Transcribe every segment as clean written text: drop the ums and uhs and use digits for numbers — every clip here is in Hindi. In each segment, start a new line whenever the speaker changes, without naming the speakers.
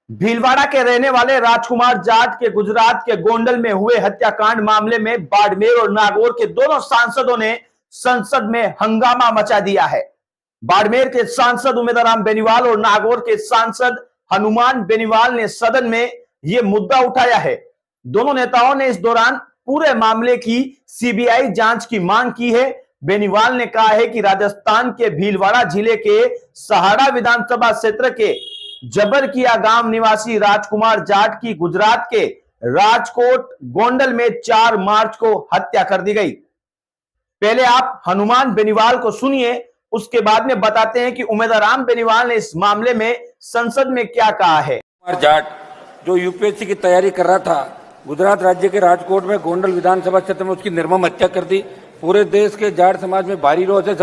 भीलवाड़ा के रहने वाले राजकुमार जाट के गुजरात के गोंडल में हुए हत्याकांड मामले में बाड़मेर और नागौर के दोनों सांसदों ने संसद में हंगामा मचा दिया है। बाड़मेर के सांसद उमेदराम बेनीवाल और नागौर के सांसद हनुमान बेनीवाल ने सदन में यह मुद्दा उठाया है। दोनों नेताओं ने इस दौरान पूरे मामले की सीबीआई जांच की मांग की है। बेनीवाल ने कहा है कि राजस्थान के भीलवाड़ा जिले के सहाड़ा विधानसभा क्षेत्र के जबरकिया गांव निवासी राजकुमार जाट की गुजरात के राजकोट गोंडल में 4 मार्च को हत्या कर दी गई। पहले आप हनुमान बेनीवाल को सुनिए, उसके बाद में बताते हैं कि उमेदराम बेनीवाल ने इस मामले में संसद में क्या कहा है।
जाट जो यूपीएससी की तैयारी कर रहा था, गुजरात राज्य के राजकोट में गोंडल विधानसभा क्षेत्र में उसकी निर्मम हत्या कर दी। पूरे देश के जाट समाज में भारी रोष है।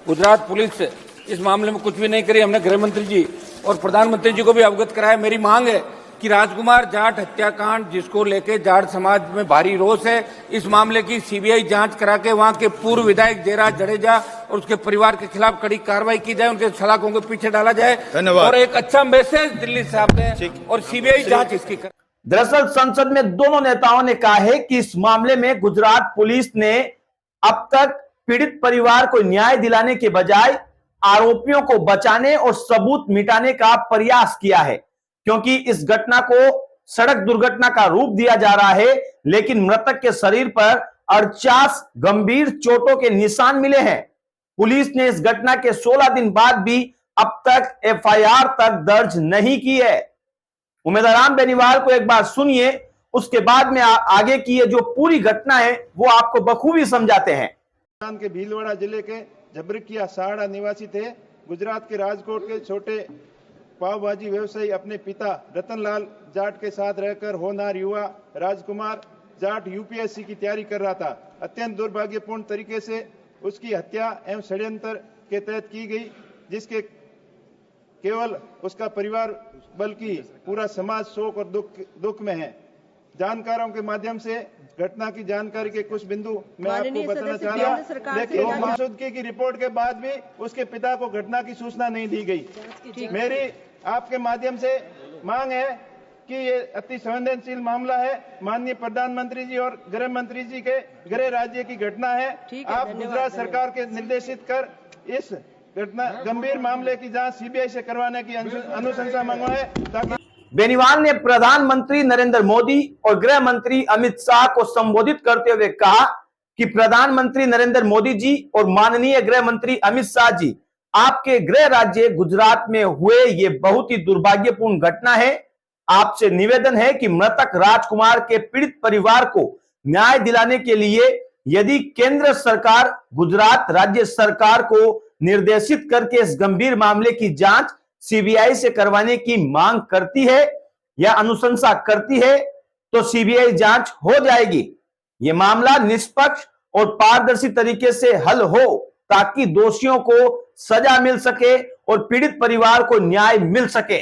गुजरात पुलिस इस मामले में कुछ भी नहीं करी। हमने गृह मंत्री जी और प्रधानमंत्री जी को भी अवगत कराया। मेरी मांग है कि राजकुमार जाट हत्याकांड जिसको लेके जाट समाज में भारी रोष है, इस मामले की सीबीआई जांच करा के वहां के पूर्व विधायक जयराज जडेजा और उसके परिवार के खिलाफ कड़ी कार्रवाई की जाए, उनके सलाखों के पीछे डाला जाए और एक अच्छा मैसेज दिल्ली से आप दें और सीबीआई जांच इसकी करे।
दरअसल संसद में दोनों नेताओं ने कहा है कि इस मामले में गुजरात पुलिस ने अब तक पीड़ित परिवार को न्याय दिलाने के बजाय आरोपियों को बचाने और सबूत मिटाने का प्रयास किया है, क्योंकि इस घटना को सड़क दुर्घटना का रूप दिया जा रहा है। लेकिन मृतक के शरीर पर 48 गंभीर चोटों के निशान मिले हैं। पुलिस ने इस घटना के 16 दिन बाद भी अब तक एफआईआर तक दर्ज नहीं की है। उमेदराम बेनीवाल को एक बार सुनिए, उसके बाद में आगे की ये जो पूरी घटना है वो आपको बखूबी समझाते हैं।
के भीलवाड़ा जिले के जबरकिया सहाड़ा निवासी थे। गुजरात के राजकोट के छोटे पाव भाजी व्यवसायी अपने पिता रतनलाल जाट के साथ रहकर होनहार युवा राजकुमार जाट यूपीएससी की तैयारी कर रहा था। अत्यंत दुर्भाग्यपूर्ण तरीके से उसकी हत्या एवं षड्यंत्र के तहत की गई, जिसके केवल उसका परिवार बल्कि पूरा समाज शोक और दुख में है। जानकारों के माध्यम से घटना की जानकारी के कुछ बिंदु मैं आपको बताना चाह रहा हूं, लेकिन मौजूदगी की रिपोर्ट के बाद भी उसके पिता को घटना की सूचना नहीं दी गई। मेरी आपके माध्यम से मांग है कि ये अति संवेदनशील मामला है। माननीय प्रधानमंत्री जी और गृह मंत्री जी के गृह राज्य की घटना है। आप गुजरात सरकार के निर्देशित कर इस घटना गंभीर मामले की जांच सीबीआई से करवाने की अनुशंसा मंगवाए, ताकि
बेनीवाल ने प्रधानमंत्री नरेंद्र मोदी और गृह मंत्री अमित शाह को संबोधित करते हुए कहा कि प्रधानमंत्री नरेंद्र मोदी जी और माननीय गृह मंत्री अमित शाह जी, आपके गृह राज्य गुजरात में हुए ये बहुत ही दुर्भाग्यपूर्ण घटना है। आपसे निवेदन है कि मृतक राजकुमार के पीड़ित परिवार को न्याय दिलाने के लिए यदि केंद्र सरकार गुजरात राज्य सरकार को निर्देशित करके इस गंभीर मामले की जांच सीबीआई से करवाने की मांग करती है या अनुशंसा करती है, तो सीबीआई जांच हो जाएगी। यह मामला निष्पक्ष और पारदर्शी तरीके से हल हो, ताकि दोषियों को सजा मिल सके और पीड़ित परिवार को न्याय मिल सके।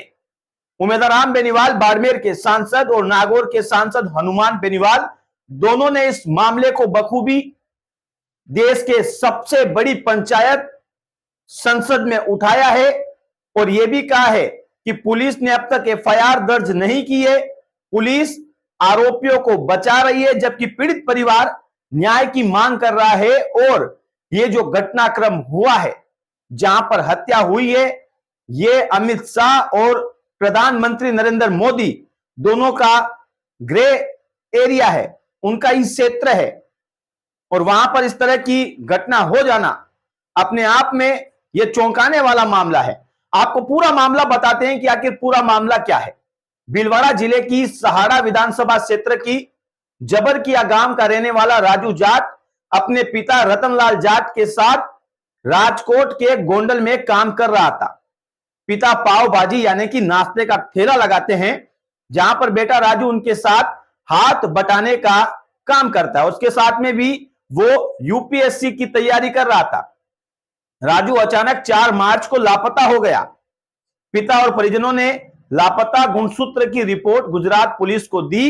उमेदराम बेनीवाल बाड़मेर के सांसद और नागौर के सांसद हनुमान बेनीवाल दोनों ने इस मामले को बखूबी देश के सबसे बड़ी पंचायत संसद में उठाया है और यह भी कहा है कि पुलिस ने अब तक एफआईआर दर्ज नहीं की है। पुलिस आरोपियों को बचा रही है, जबकि पीड़ित परिवार न्याय की मांग कर रहा है। और यह जो घटनाक्रम हुआ है, जहां पर हत्या हुई है, यह अमित शाह और प्रधानमंत्री नरेंद्र मोदी दोनों का गृह एरिया है, उनका ही क्षेत्र है। और वहां पर इस तरह की घटना हो जाना अपने आप में यह चौंकाने वाला मामला है। आपको पूरा मामला बताते हैं कि आखिर पूरा मामला क्या है। भीलवाड़ा जिले की सहाड़ा विधानसभा क्षेत्र की जबरकिया गांव का रहने वाला राजू जाट अपने पिता रतनलाल जाट के साथ राजकोट के गोंडल में काम कर रहा था। पिता पाव भाजी यानी कि नाश्ते का ठेला लगाते हैं, जहां पर बेटा राजू उनके साथ हाथ बटाने का काम करता है। उसके साथ में भी वो यूपीएससी की तैयारी कर रहा था। राजू अचानक 4 मार्च को लापता हो गया। पिता और परिजनों ने लापता गुणसूत्र की रिपोर्ट गुजरात पुलिस को दी।